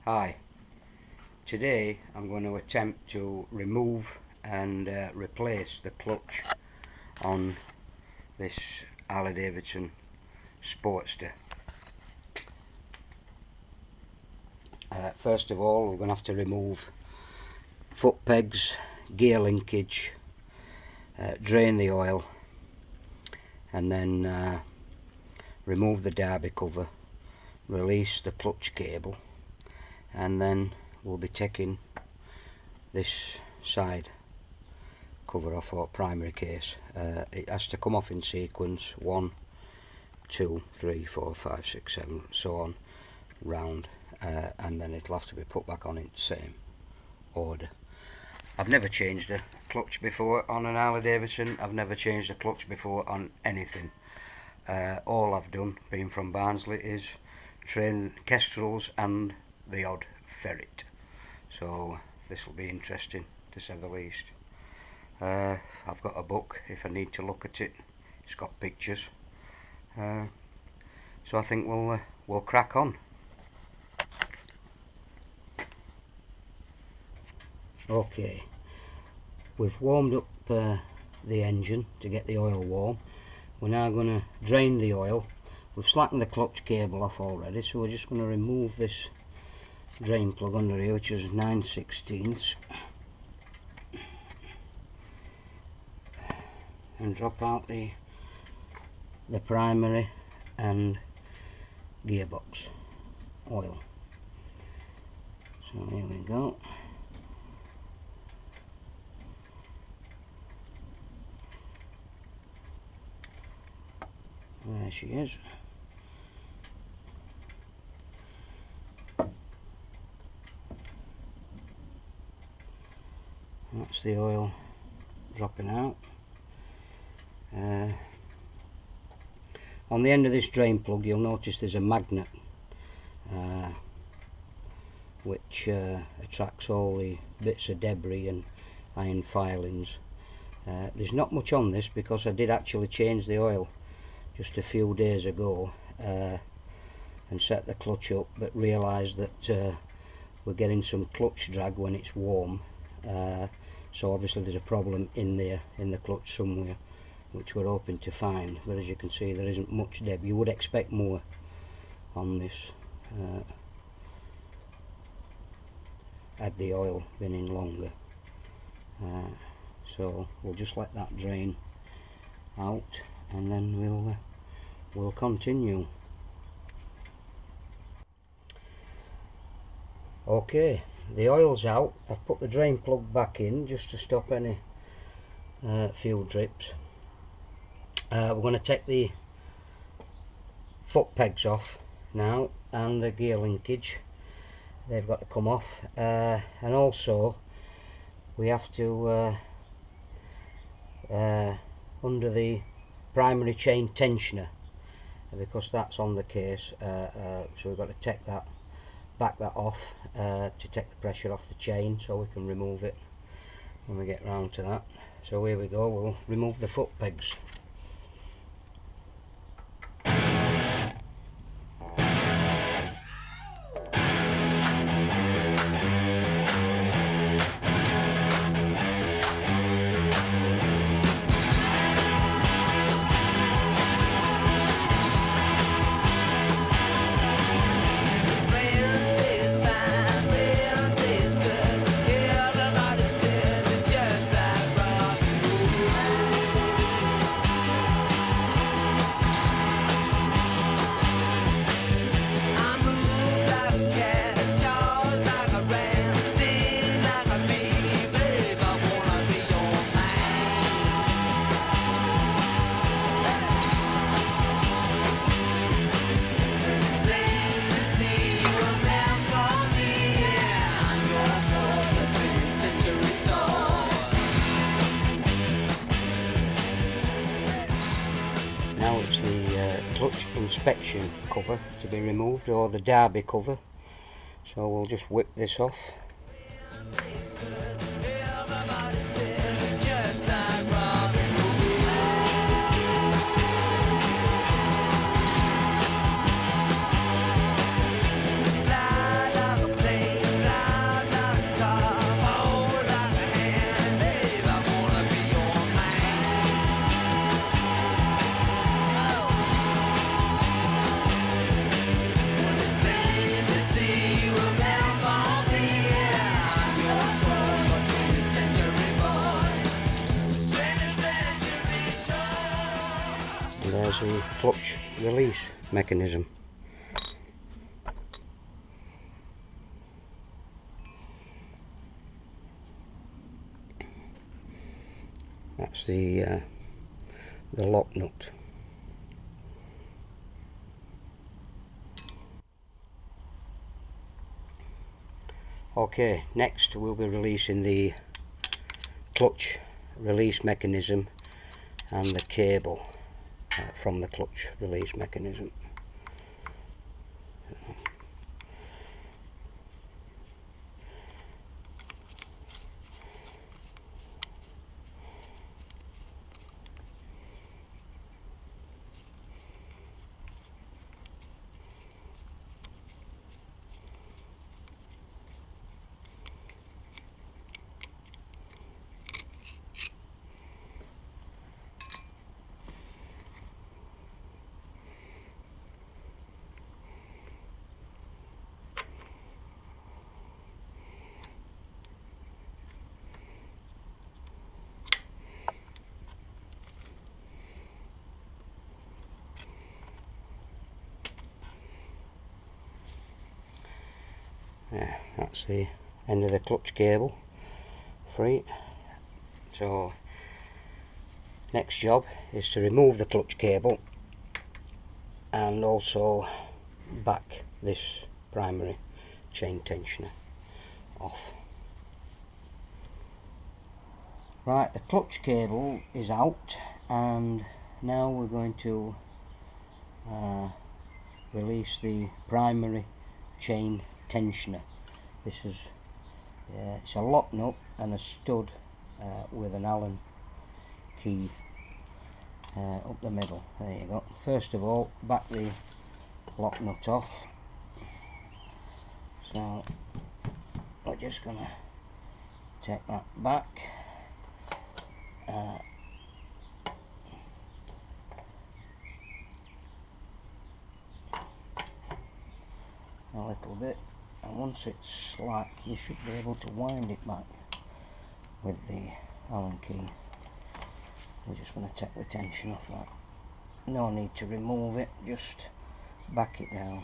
Hi, today I'm going to attempt to remove and replace the clutch on this Harley Davidson Sportster. First of all, we're going to have to remove foot pegs, gear linkage, drain the oil, and then remove the derby cover, release the clutch cable, and then we'll be taking this side cover off our primary case. It has to come off in sequence 1, 2, 3, 4, 5, 6, 7, so on round, and then it'll have to be put back on in the same order. I've never changed a clutch before on an Harley Davidson. I've never changed a clutch before on anything. All I've done, being from Barnsley, is train kestrels and the odd ferret, so this will be interesting to say the least. I've got a book if I need to look at it. It's got pictures, so I think we'll crack on. Okay, we've warmed up the engine to get the oil warm. We're now going to drain the oil. We've slackened the clutch cable off already, so we're just going to remove this drain plug under here, which is 9/16, and drop out the primary and gearbox oil. So here we go. There she is. That's the oil dropping out. On the end of this drain plug you'll notice there's a magnet which attracts all the bits of debris and iron filings. There's not much on this because I did actually change the oil just a few days ago and set the clutch up, but realised that we're getting some clutch drag when it's warm. So obviously there's a problem in there, in the clutch somewhere, which we're hoping to find, but as you can see there isn't much deb. You would expect more on this had the oil been in longer. So we'll just let that drain out and then we'll continue. Okay, the oil's out. I've put the drain plug back in just to stop any fuel drips. We're going to take the foot pegs off now and the gear linkage. They've got to come off, and also we have to under the primary chain tensioner, because that's on the case, so we've got to take that, back that off to take the pressure off the chain, so we can remove it when we get round to that. So here we go, we'll remove the foot pegs. Now it's the clutch inspection cover to be removed, or the derby cover, so we'll just whip this off. And there's the clutch release mechanism. That's the lock nut. Okay, next we'll be releasing the clutch release mechanism and the cable from the clutch release mechanism. Yeah, that's the end of the clutch cable free. So next job is to remove the clutch cable and also back this primary chain tensioner off. Right, the clutch cable is out, and now we're going to release the primary chain tensioner. This is it's a lock nut and a stud with an Allen key up the middle. There you go. First of all, back the lock nut off. So we're just gonna take that back. A little bit, and once it's slack you should be able to wind it back with the Allen key. We're just going to take the tension off that. No need to remove it, just back it down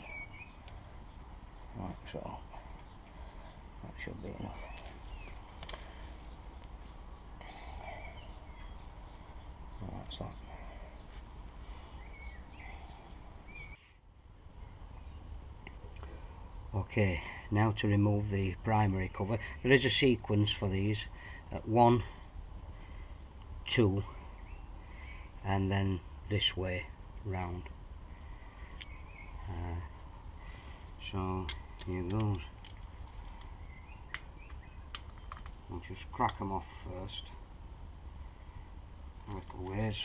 like so. That should be enough. So that's that. Okay, now to remove the primary cover. There is a sequence for these, 1, 2, and then this way round. So here goes. I'll just crack them off first, a little ways.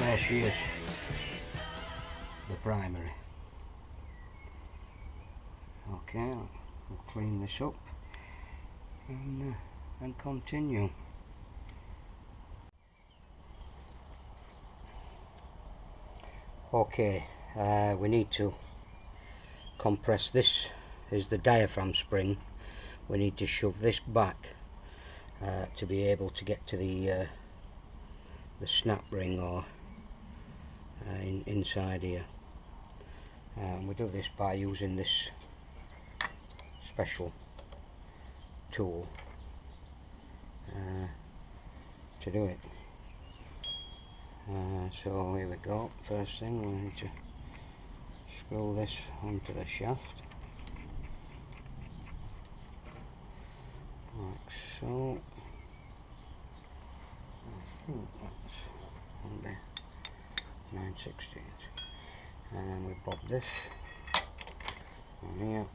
There she is, the primary. Okay, we'll clean this up and continue. Okay, we need to compress. This is the diaphragm spring. We need to shove this back to be able to get to the snap ring or inside here. We do this by using this special tool to do it. So here we go. First thing, we need to screw this onto the shaft, like so. I think that's on the 9/16, and then we bob this on here.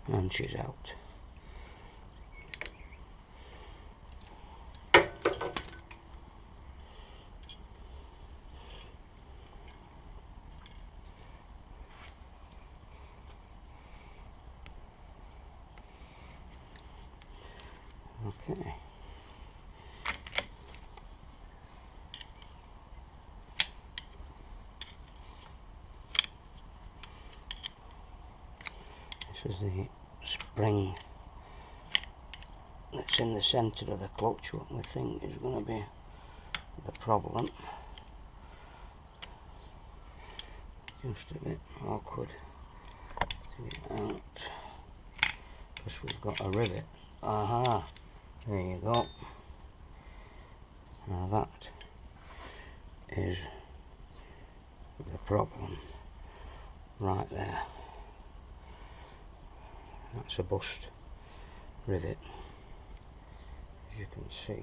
And she's out. Okay. This is the spring that's in the centre of the clutch, what we think is going to be the problem. Just a bit awkward to get out because we've got a rivet. Aha, there you go. Now that is the problem right there. That's a bust rivet, as you can see.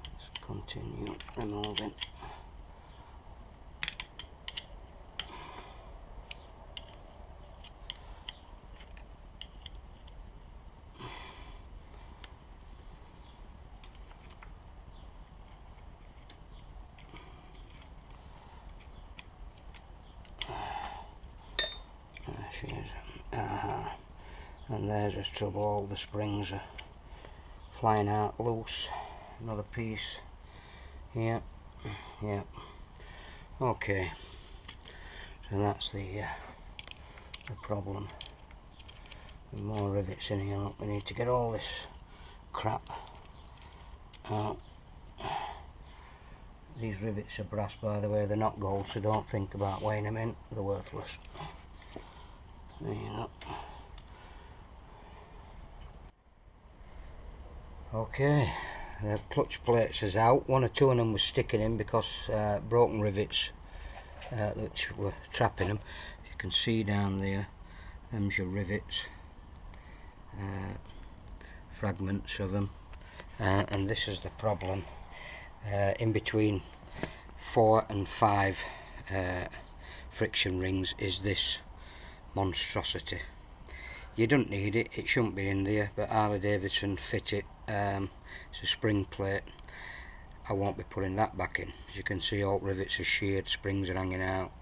Let's continue removing. She is. And there's just trouble, all the springs are flying out loose. Another piece here. Yeah. Okay. So that's the problem. With more rivets in here, look, we need to get all this crap out. These rivets are brass, by the way, they're not gold, so don't think about weighing them in, they're worthless. There you go. Okay, the clutch plates is out. One or two of them was sticking in because broken rivets which were trapping them. You can see down there, them's your rivets, fragments of them, and this is the problem. In between 4 and 5 friction rings is this monstrosity. You don't need it, it shouldn't be in there, but Harley Davidson fit it. It's a spring plate. I won't be putting that back in. As you can see, all rivets are sheared, springs are hanging out.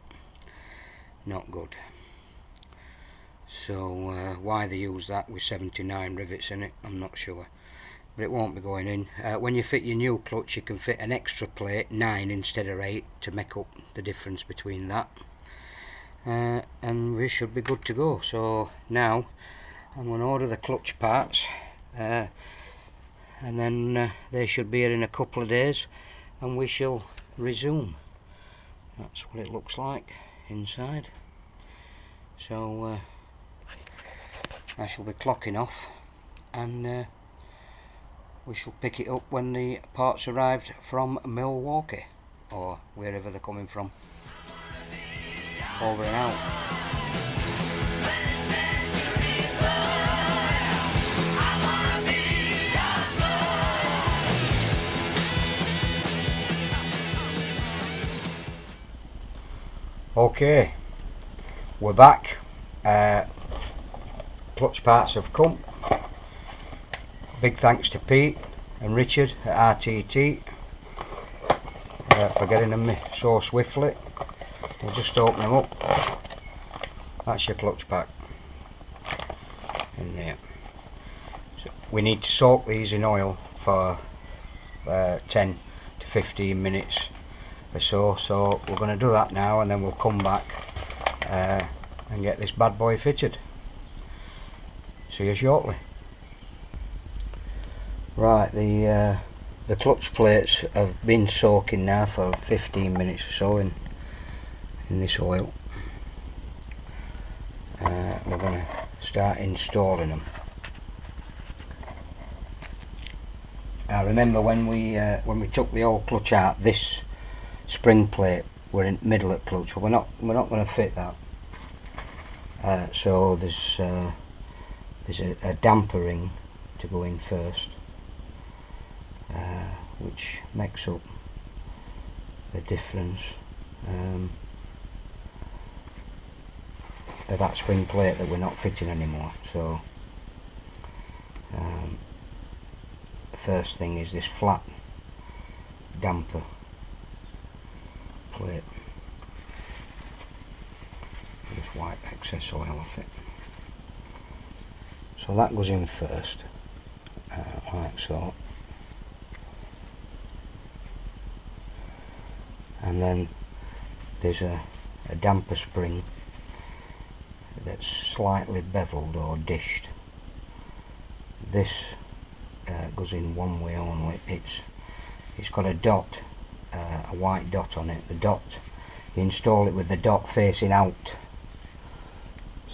Not good. So why they use that with 79 rivets in it, I'm not sure, but it won't be going in. When you fit your new clutch, you can fit an extra plate, 9 instead of 8, to make up the difference between that. And we should be good to go. So now I'm going to order the clutch parts, and then they should be here in a couple of days and we shall resume. That's what it looks like inside. So I shall be clocking off, and we shall pick it up when the parts arrived from Milwaukee or wherever they're coming from. Over and out. Okay, we're back. Clutch parts have come. Big thanks to Pete and Richard at RTT for getting them so swiftly. We'll just open them up. That's your clutch pack in there. So we need to soak these in oil for 10 to 15 minutes or so we're going to do that now, and then we'll come back and get this bad boy fitted. See you shortly. Right, the clutch plates have been soaking now for 15 minutes or so in this oil. We're going to start installing them. Now remember, when we took the old clutch out, this spring plate were in the middle of the clutch. We're not going to fit that. So there's a damper ring to go in first, which makes up the difference of that spring plate that we're not fitting anymore. So the first thing is this flat damper plate. Just wipe excess oil off it. So that goes in first, like so. And then there's a damper spring that's slightly beveled or dished. This goes in one way only. It's got a dot, a white dot on it. The dot, you install it with the dot facing out.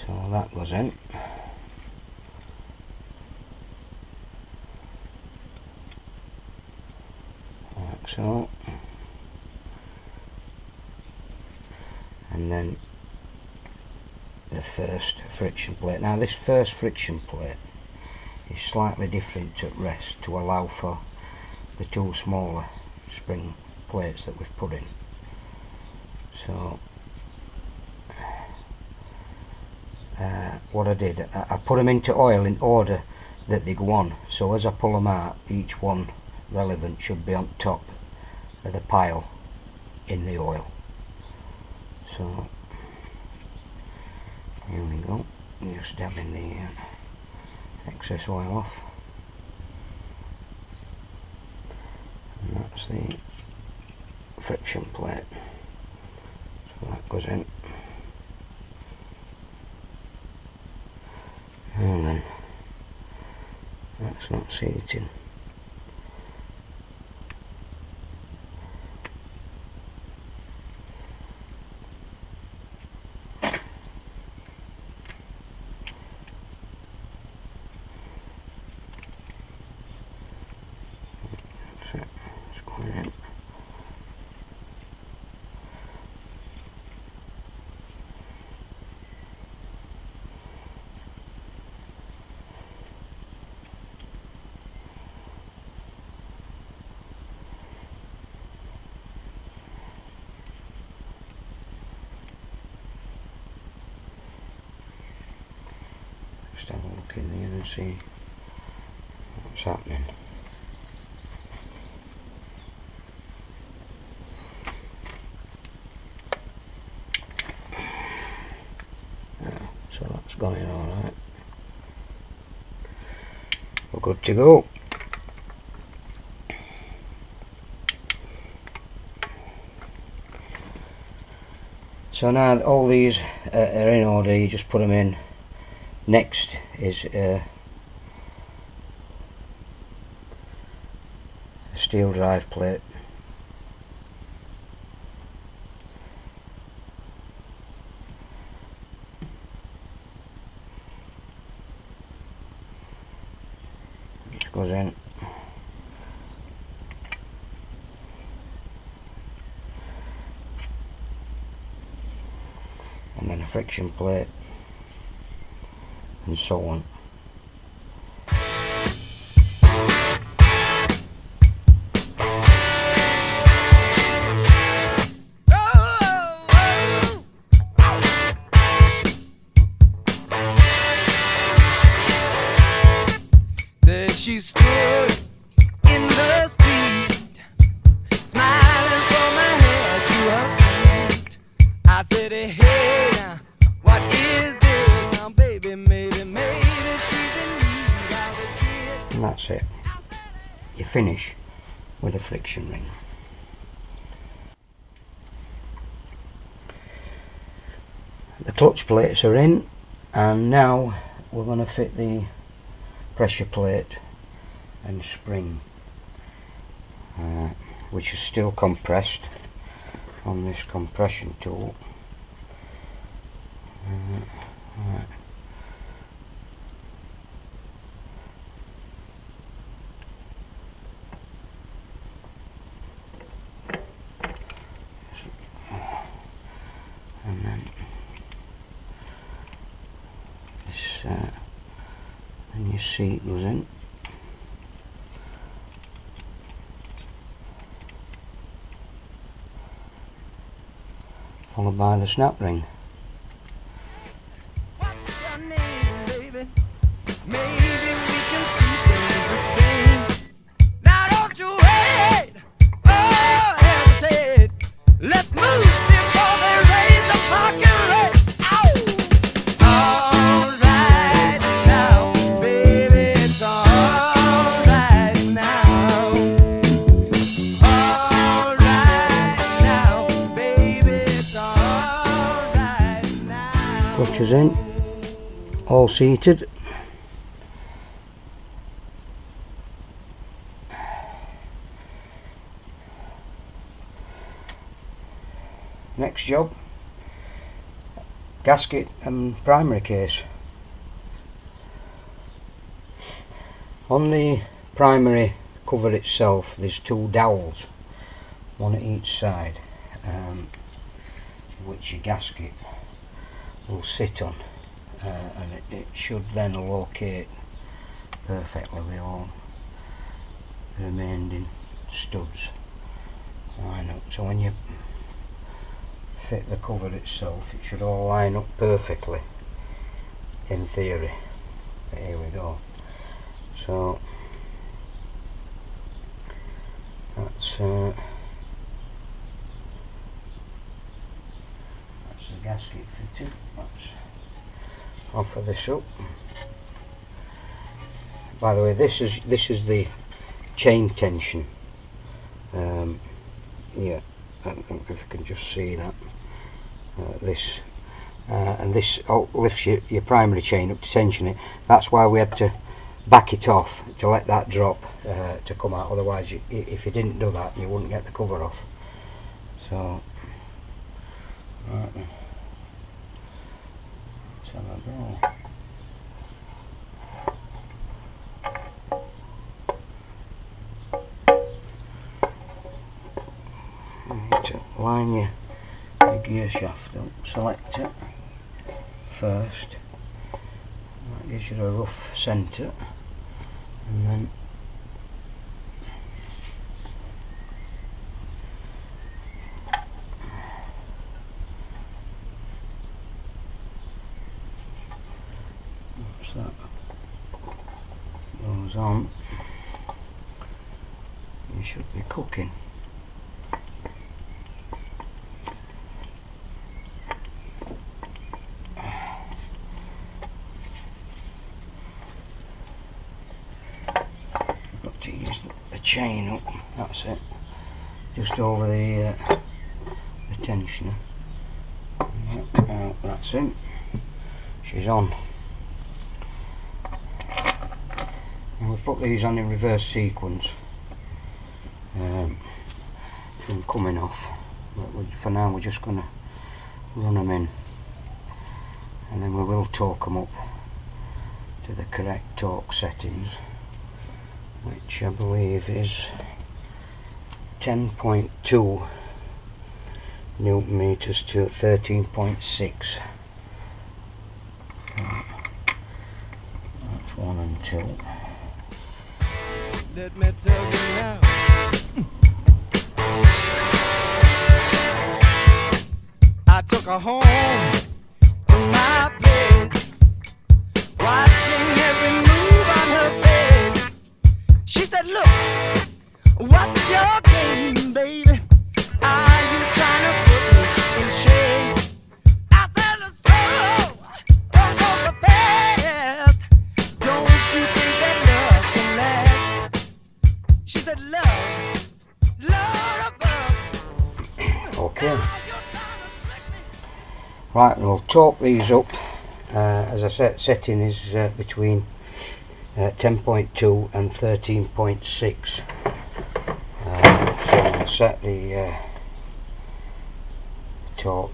So that goes in. Like so. And then the first friction plate. Now this first friction plate is slightly different at rest to allow for the two smaller spring plates that we've put in. So what I did, I put them into oil in order that they go on, so as I pull them out, each one relevant should be on top of the pile in the oil. So here we go, just dabbing the excess oil off, and that's the friction plate, so that goes in, and then that's not seating. Just have a look in there and see what's happening. So that's gone in alright. We're good to go. So now that all these are in order, you just put them in. Next is a steel drive plate. Just goes in. And then a friction plate, and so on. said she stood in the street, smiling from her head to her feet. I said, hey, now, what is this? Now, baby, maybe she's in need of a kiss. And that's it. You finish with a friction ring. The clutch plates are in, and now we're going to fit the pressure plate and spring, which is still compressed on this compression tool. Right. And then this, and your seat goes in. Followed by the snap ring. What's your name, baby? Maybe we can see things the same. Now don't you wait, oh hesitate. Let's move before they raise the parking rate. Ow! All right now, baby, it's all right now. All right now, baby, it's all right now. Clutch is in, all seated. Next job, gasket and primary case. On the primary cover itself there's two dowels, one at each side, which your gasket will sit on, and it should then locate perfectly with all the remaining studs line up. So when you fit the cover itself, it should all line up perfectly in theory. But here we go. So that's the gasket fitted. Let's offer this up. By the way, this is the chain tension. Yeah, I don't know if you can just see that. And this lifts your primary chain up to tension it. That's why we had to back it off to let that drop to come out. Otherwise, if you didn't do that, you wouldn't get the cover off. So, right then, let's have a go. You need to line your gear shaft up, select it first, that gives you a rough centre, and then once that goes on, you should be cooking. To use the chain up, that's it, just over the tensioner. That's it, she's on. And we've put these on in reverse sequence from coming off, but for now we're just going to run them in, and then we will torque them up to the correct torque settings, which I believe is 10.2 Newton meters to 13.6. That's 1 and 2. Let me tell you now. I took her home to my place, watching every move on her face. What's your game, baby? Are you trying to put me in shame? I said, let's slow, don't go so fast. Don't you think that love can last? She said, love, love above. Okay. Right, we'll torque these up. As I said, setting is between 10.2 and 13.6. So we'll set the torque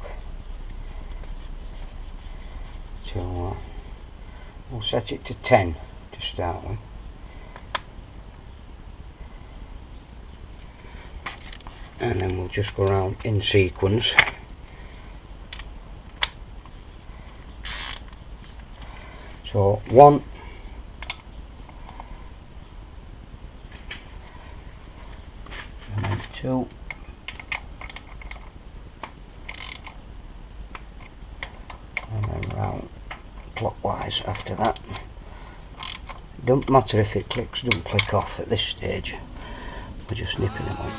to we'll set it to 10 to start with. And then we'll just go around in sequence. So 1, and then 2, and then round clockwise after that. Don't matter if it clicks, don't click off at this stage. We're just nipping them on.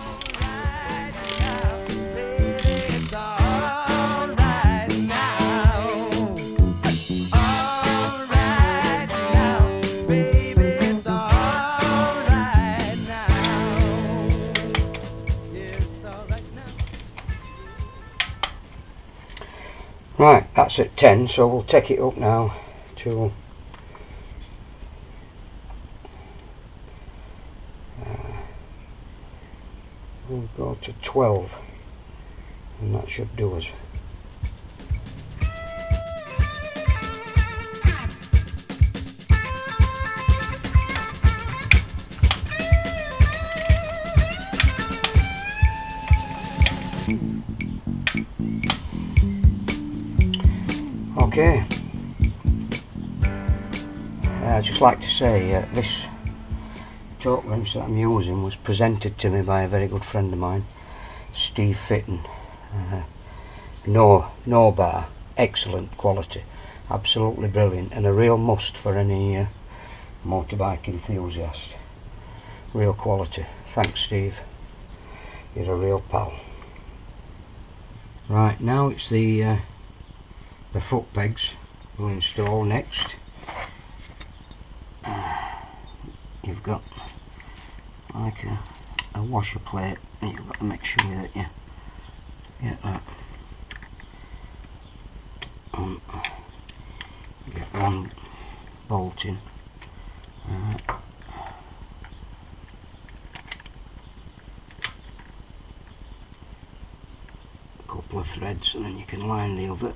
Right, that's at 10, so we'll take it up now to we'll go to 12, and that should do us. Okay, I'd just like to say this torque wrench that I'm using was presented to me by a very good friend of mine, Steve Fitton. No bar, excellent quality, absolutely brilliant, and a real must for any motorbike enthusiast. Real quality. Thanks, Steve, you're a real pal. Right, now it's the foot pegs we'll install next. You've got like a washer plate, and you've got to make sure that you get that on. Get one bolt in. A couple of threads, and then you can line the other.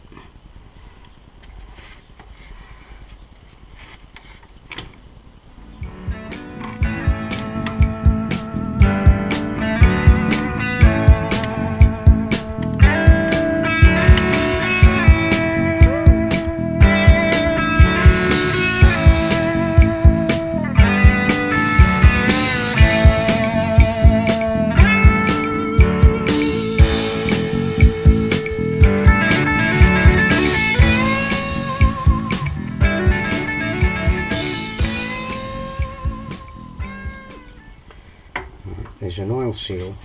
There's an oil seal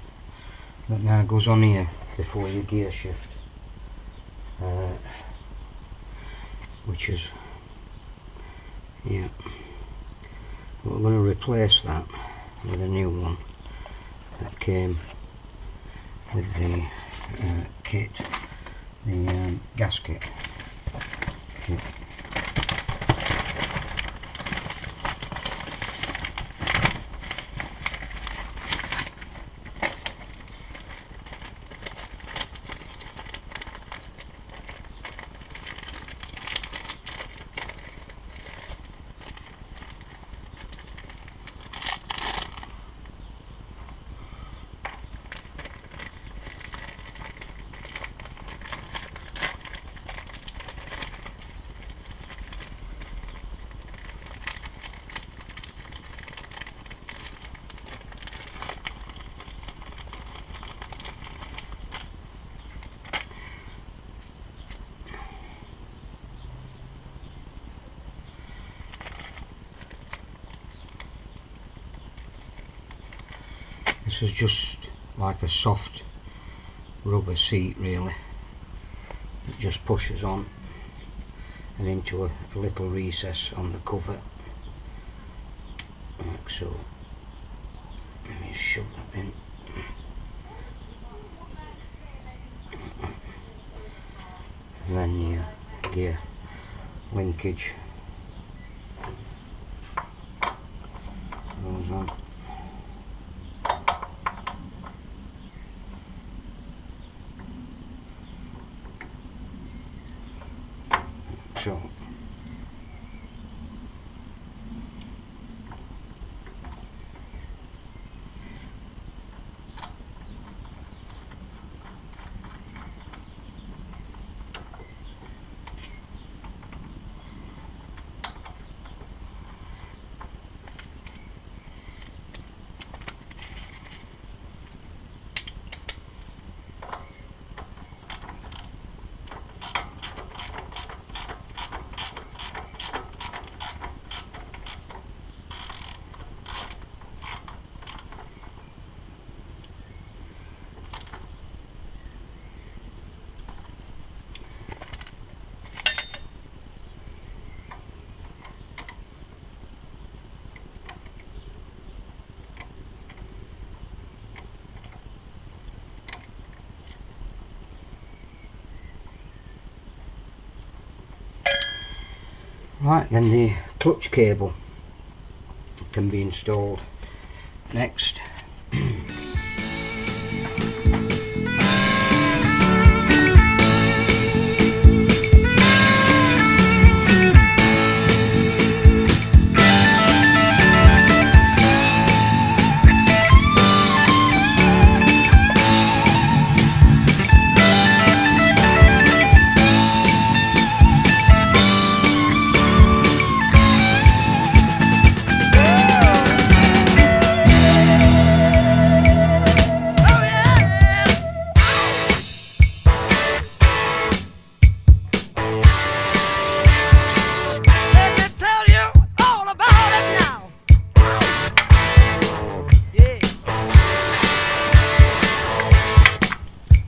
that now goes on here before your gear shift, which is, yeah, we're going to replace that with a new one that came with the kit, the gasket kit. This is just like a soft rubber seat really. It just pushes on and into a little recess on the cover, like so. Let me shove that in. And then your gear linkage goes on. So right, then the clutch cable can be installed next.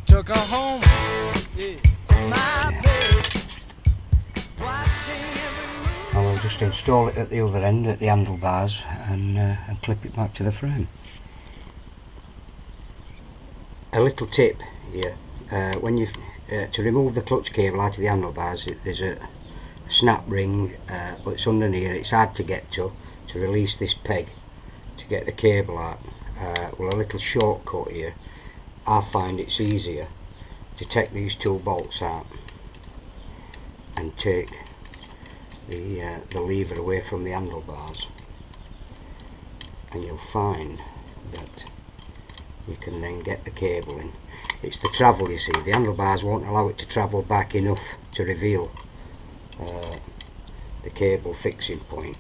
Took her home, to my place, watching every move. I will just install it at the other end at the handlebars and clip it back to the frame. A little tip here, when you to remove the clutch cable out of the handlebars, there's a snap ring, but it's underneath. It's hard to get to release this peg to get the cable out. Well, a little shortcut here. I find it's easier to take these two bolts out and take the lever away from the handlebars, and you'll find that you can then get the cable in. It's the travel, you see. The handlebars won't allow it to travel back enough to reveal the cable fixing point.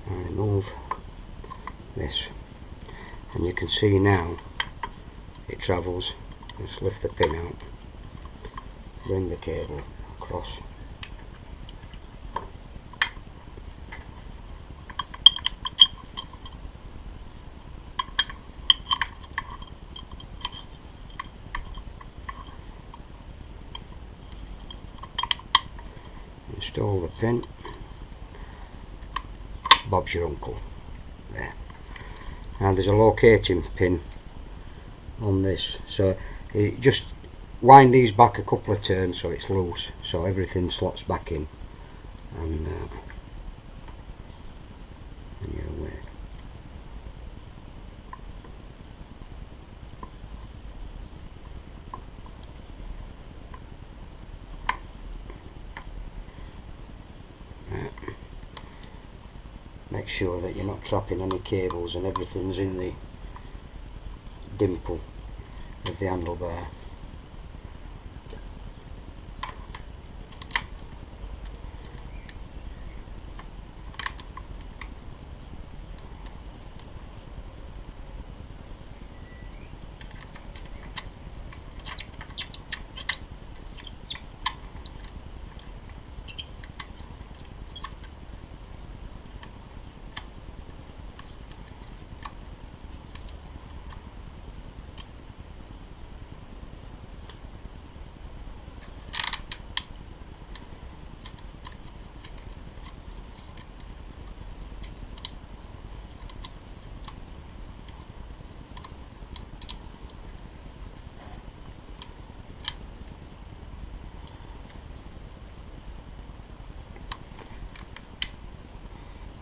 Remove this, and you can see now it travels. Just lift the pin out, bring the cable across, install the pin. Bob's your uncle. There. Now there's a locating pin on this, so you just wind these back a couple of turns so it's loose, so everything slots back in, and you're away. Make sure that you're not trapping any cables and everything's in the dimple of the handlebar.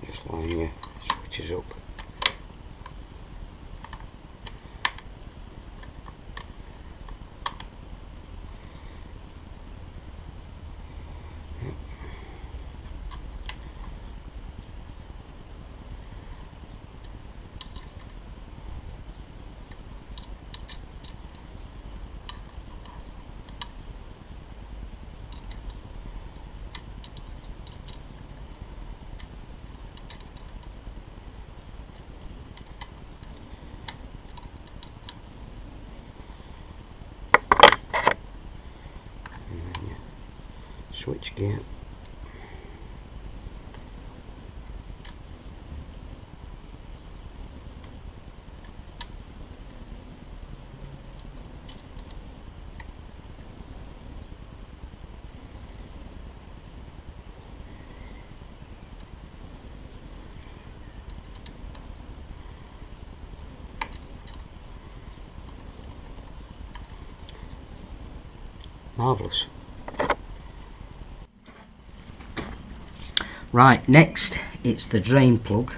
Just line your switches up. Switch gear. Marvellous. Right, next it's the drain plug.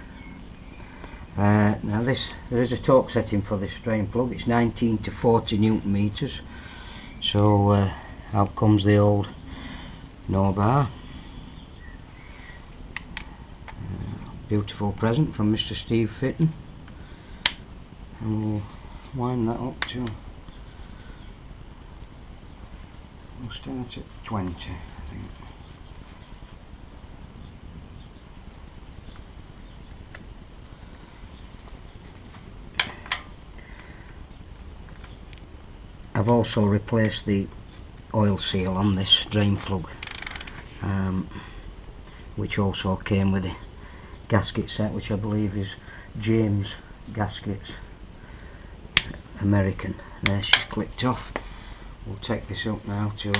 Now there is a torque setting for this drain plug. It's 19 to 40 Newton meters. So out comes the old no bar. Beautiful present from Mr. Steve Fitton. And we'll wind that up to, we'll start at 20, I think. I've also replaced the oil seal on this drain plug, which also came with the gasket set, which I believe is James Gaskets, American. There, she's clicked off. We'll take this up now to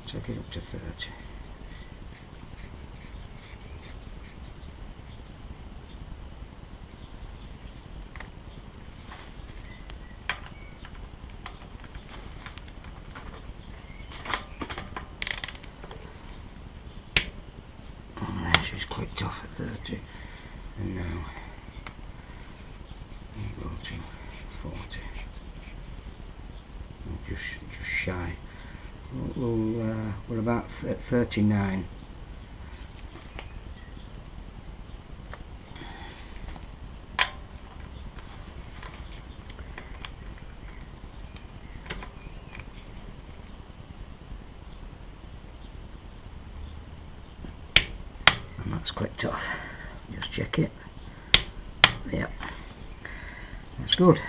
take it up to 30. Clicked off at 30, and now we'll go to 40. Just shy. We're about at 39. That's clicked off. Just check it. Yep, that's good.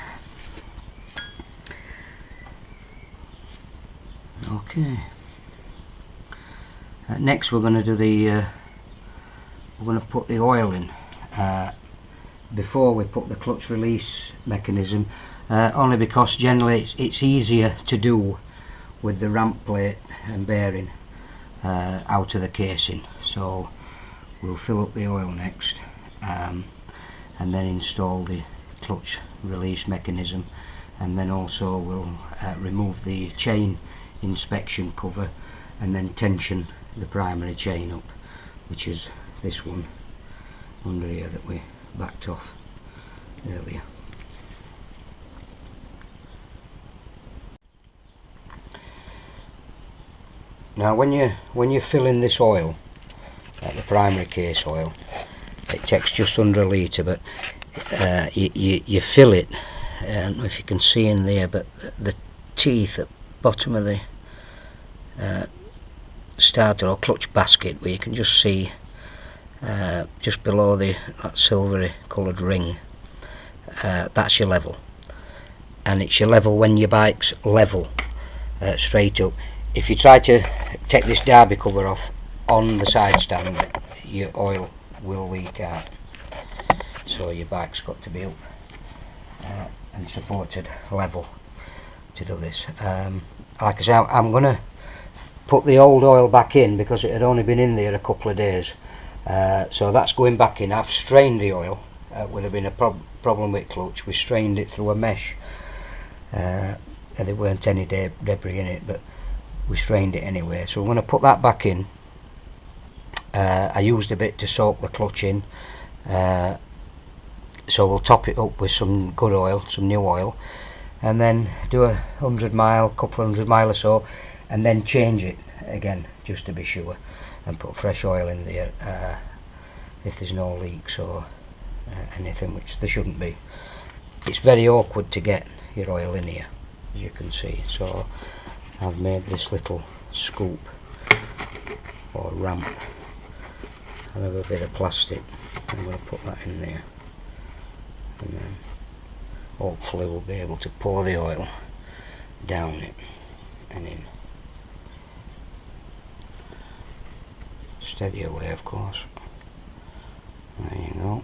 Okay. Next, we're going to do the. We're going to put the oil in before we put the clutch release mechanism. Only because generally it's easier to do with the ramp plate and bearing out of the casing. So we'll fill up the oil next, and then install the clutch release mechanism, and then also we'll remove the chain inspection cover, and then tension the primary chain up, which is this one under here that we backed off earlier. Now when you're filling this oil, like the primary case oil, it takes just under a litre, but you fill it, I don't know if you can see in there, but the teeth at bottom of the starter or clutch basket, where you can just see just below that silvery coloured ring, that's your level, and it's your level when your bike's level, straight up. If you try to take this derby cover off on the side stand, your oil will leak out, so your bike's got to be up and supported level to do this. Like I say, I'm going to put the old oil back in because it had only been in there a couple of days, so that's going back in. I've strained the oil where there been a problem with clutch. We strained it through a mesh, and there weren't any debris in it, but we strained it anyway. So I'm going to put that back in. I used a bit to soak the clutch in, so we'll top it up with some good oil, some new oil, and then do a couple of 100 mile or so, and then change it again just to be sure, and put fresh oil in there if there's no leaks or anything, which there shouldn't be. It's very awkward to get your oil in here, as you can see, so I've made this little scoop or ramp out of a bit of plastic. I'm going to put that in there, and then hopefully we'll be able to pour the oil down it and in. Steady away, of course. There you go.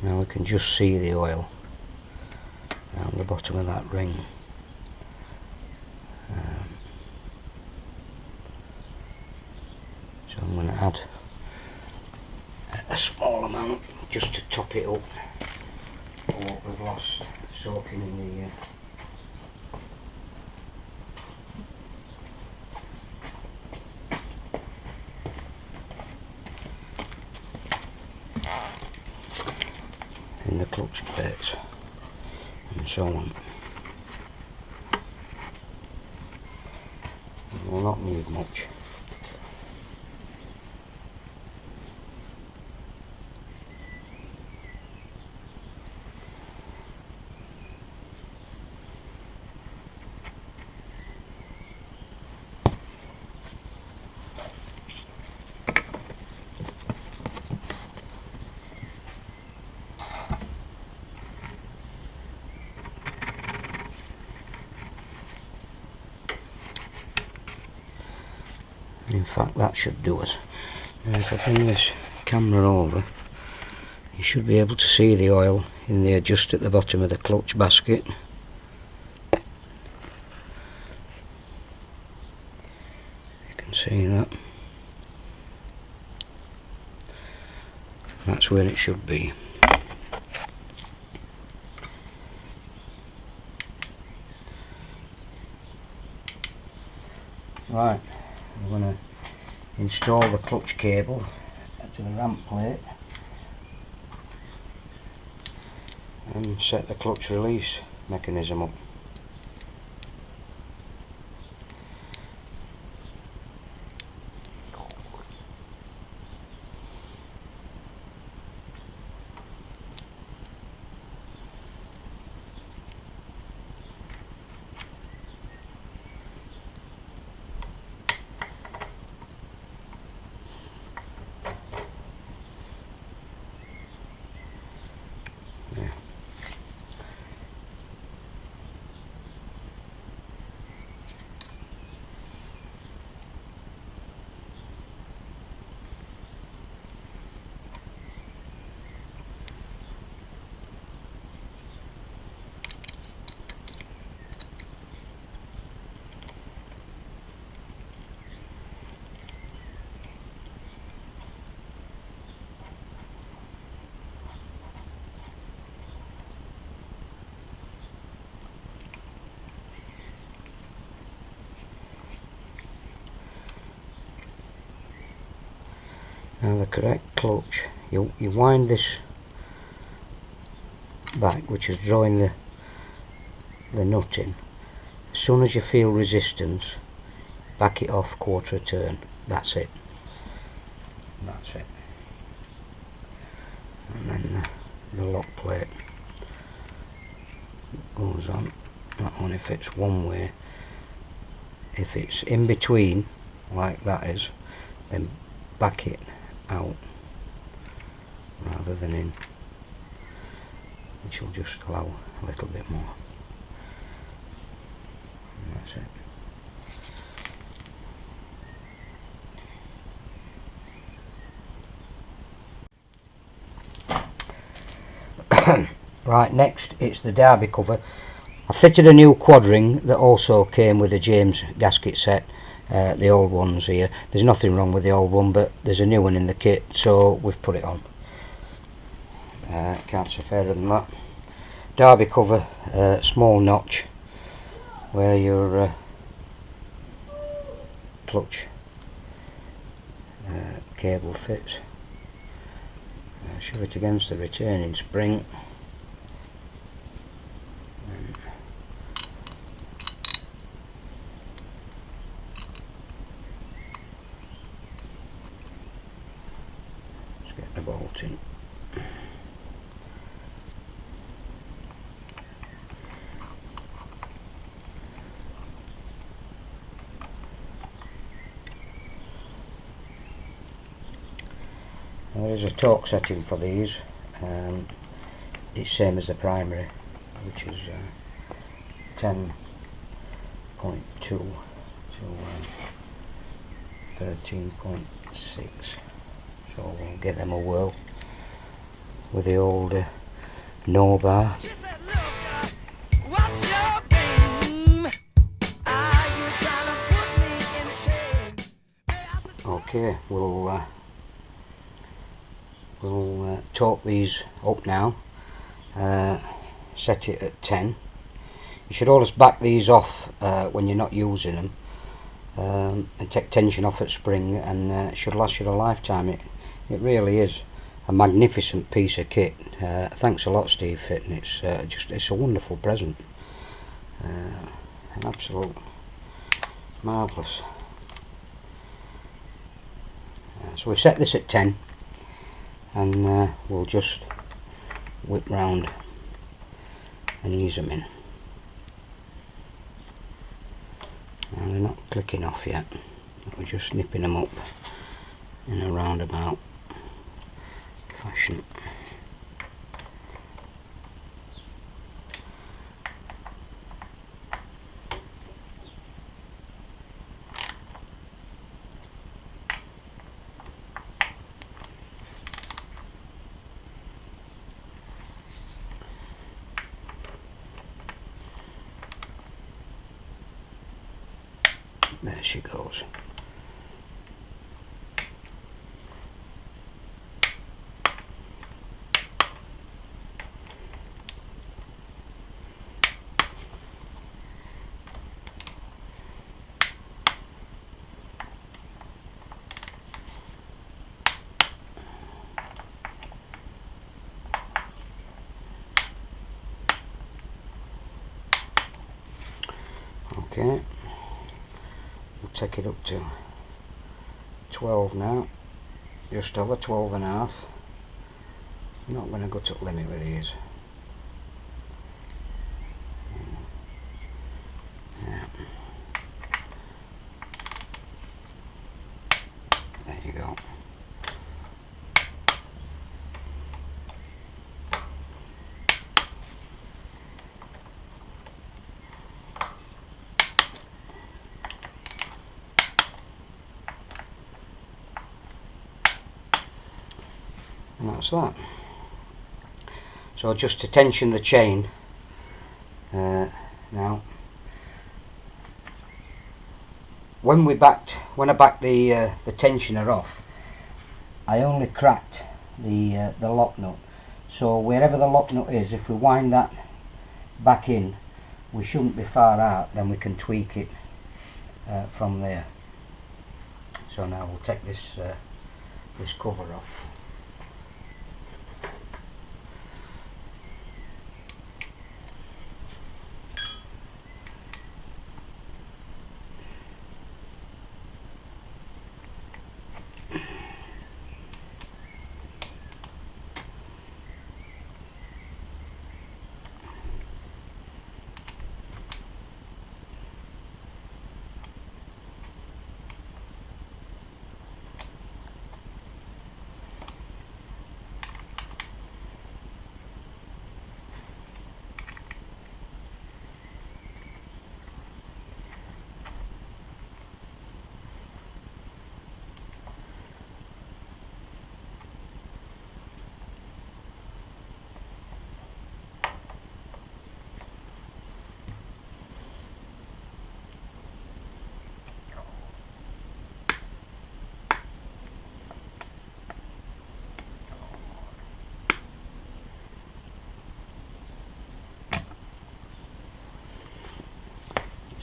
Now we can just see the oil down the bottom of that ring. So I'm going to add a small amount just to top it up for what we've lost soaking in the clutch plates and so on. It will not need much. In fact, that should do it. Now if I bring this camera over, you should be able to see the oil in there just at the bottom of the clutch basket. See that? That's where it should be. Right, I'm going to install the clutch cable to the ramp plate and set the clutch release mechanism up. Now the correct clutch, you wind this back, which is drawing the nut in. As soon as you feel resistance, back it off quarter a turn. That's it. That's it. And then the lock plate goes on. That only fits one way. If it's in between, like that is, then back it out rather than in, which will just allow a little bit more. And that's it. Right, next it's the derby cover. I fitted a new quad ring that also came with a James gasket set. The old ones here, there's nothing wrong with the old one, but there's a new one in the kit, so we've put it on. Can't say fairer than that. Derby cover, small notch where your clutch cable fits. Shove it against the returning spring. Get the bolt in. There is a torque setting for these. It's same as the primary, which is 10.2 to 13.6. So we'll give them a whirl with the old no bar. Okay, we'll torque these up now. Set it at 10. You should always back these off when you're not using them, and take tension off at spring, and it should last you a lifetime. It really is a magnificent piece of kit. Thanks a lot, Steve Fitton. It's a wonderful present. An absolute marvellous. So we've set this at 10, and we'll just whip round and ease them in. And they're not clicking off yet. We're just nipping them up in a roundabout fashion. There she goes. Okay, we'll take it up to 12 now, just over 12.5. I'm not going to go to limit with these. Yeah. There you go. And that's that. So just to tension the chain now. When I backed the tensioner off, I only cracked the lock nut. So wherever the lock nut is, if we wind that back in, we shouldn't be far out. Then we can tweak it from there. So now we'll take this cover off.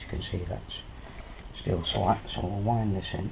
You can see that's still slack, so we'll wind this in.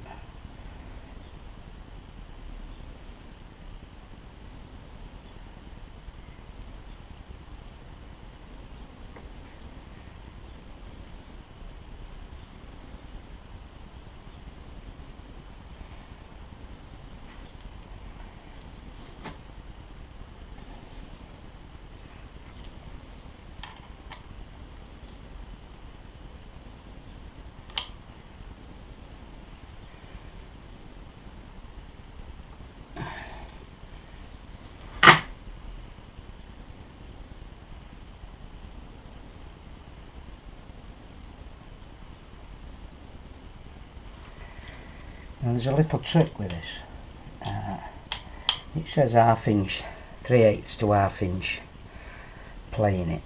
Now there's a little trick with this. It says 1/2 inch, 3/8 to 1/2 inch playing it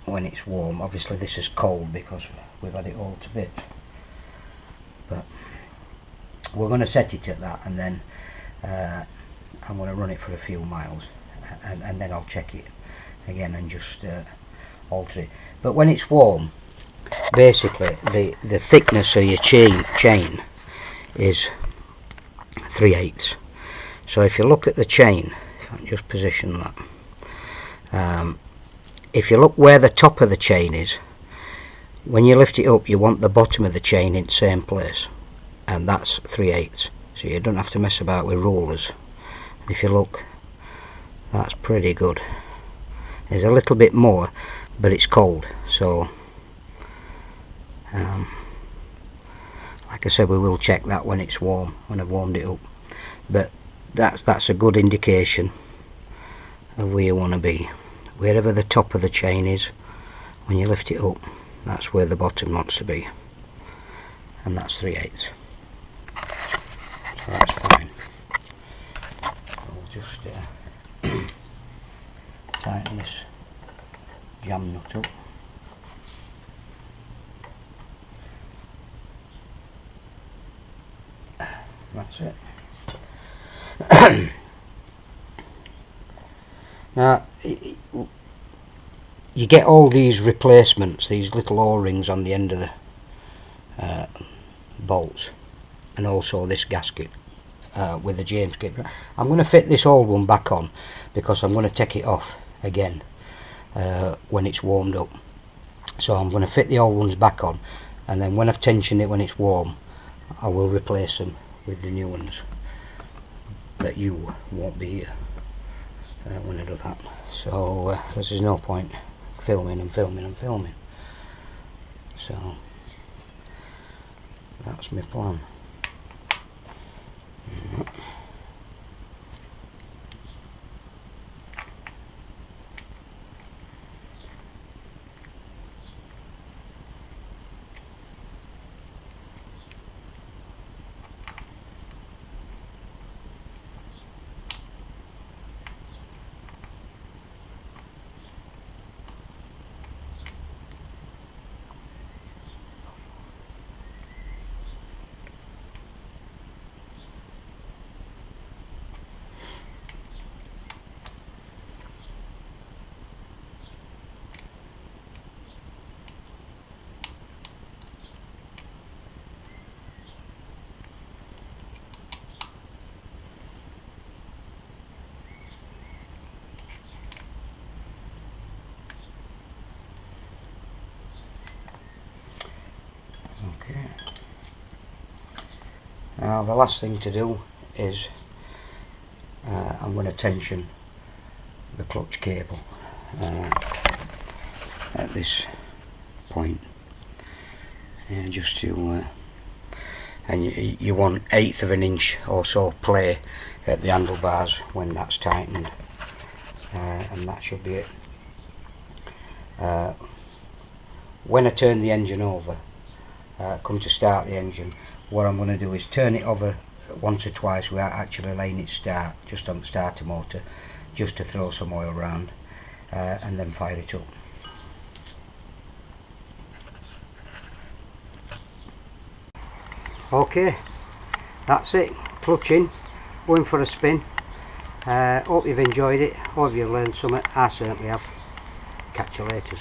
when it's warm. Obviously this is cold because we've had it all to bits. But we're going to set it at that, and then I'm going to run it for a few miles, and then I'll check it again and just alter it. But when it's warm, basically the thickness of your chain is 3/8. So if you look at the chain, if I can just position that, if you look where the top of the chain is, when you lift it up you want the bottom of the chain in the same place, and that's 3/8. So you don't have to mess about with rulers. If you look, that's pretty good. There's a little bit more, but it's cold, so like I said, we will check that when it's warm, when I've warmed it up. But that's a good indication of where you want to be. Wherever the top of the chain is, when you lift it up, that's where the bottom wants to be, and that's 3/8. So that's fine. I'll just tighten this jam nut up. That's it. Now you get all these replacements, these little O-rings on the end of the bolts, and also this gasket with the James kit. I'm going to fit this old one back on because I'm going to take it off again when it's warmed up. So I'm going to fit the old ones back on, and then when I've tensioned it when it's warm, I will replace them with the new ones. But you won't be here when I do that, so because there's no point filming and filming and filming. So that's my plan. Okay. Now the last thing to do is I'm going to tension the clutch cable at this point, just to and you want 1/8 of an inch or so play at the handlebars when that's tightened, and that should be it. When I turn the engine over, come to start the engine, what I'm going to do is turn it over once or twice without actually letting it start, just on the starter motor, just to throw some oil around, and then fire it up. Okay, that's it, clutch in, going for a spin. Hope you've enjoyed it, hope you've learned something. I certainly have. Catch you later.